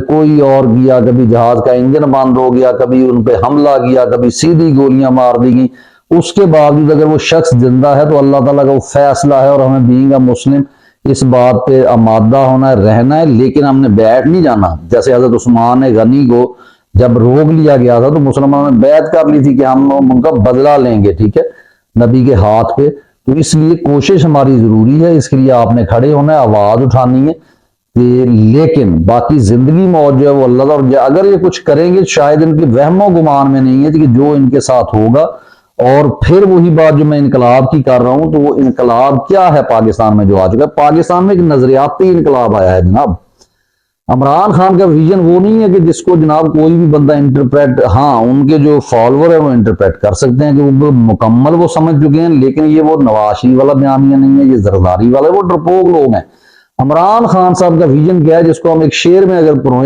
کوئی اور کیا، کبھی جہاز کا انجن بند ہو گیا، کبھی ان پہ حملہ کیا، کبھی سیدھی گولیاں مار دی گئیں، اس کے باوجود اگر وہ شخص زندہ ہے تو اللہ تعالیٰ کا وہ فیصلہ ہے، اور ہمیں بینگ اے مسلم اس بات پہ آمادہ ہونا ہے، رہنا ہے، لیکن ہم نے بیٹھ نہیں جانا۔ جیسے حضرت عثمان غنی کو جب روک لیا گیا تھا تو مسلمانوں نے بیعت کر لی تھی کہ ہم ان کا بدلہ لیں گے، ٹھیک ہے، نبی کے ہاتھ پہ۔ تو اس لیے کوشش ہماری ضروری ہے، اس کے لیے آپ نے کھڑے ہونا ہے، آواز اٹھانی ہے، لیکن باقی زندگی موت جو ہے وہ اللہ تعالیٰ، اور اگر یہ کچھ کریں گے شاید ان کے وہم و گمان میں نہیں ہے کہ جو ان کے ساتھ ہوگا۔ اور پھر وہی بات جو میں انقلاب کی کر رہا ہوں، تو وہ انقلاب کیا ہے پاکستان میں جو آ چکا ہے؟ پاکستان میں ایک نظریاتی انقلاب آیا ہے جناب۔ عمران خان کا ویژن وہ نہیں ہے کہ جس کو جناب کوئی بھی بندہ انٹرپریٹ، ہاں ان کے جو فالوور ہیں وہ انٹرپریٹ کر سکتے ہیں کہ وہ مکمل وہ سمجھ چکے ہیں، لیکن یہ وہ نواز شریف والا بیانیہ نہیں ہے، یہ زرداری والا ہے، وہ ڈرپوک لوگ ہیں۔ عمران خان صاحب کا ویژن کیا ہے، جس کو ہم ایک شعر میں اگر پروئیں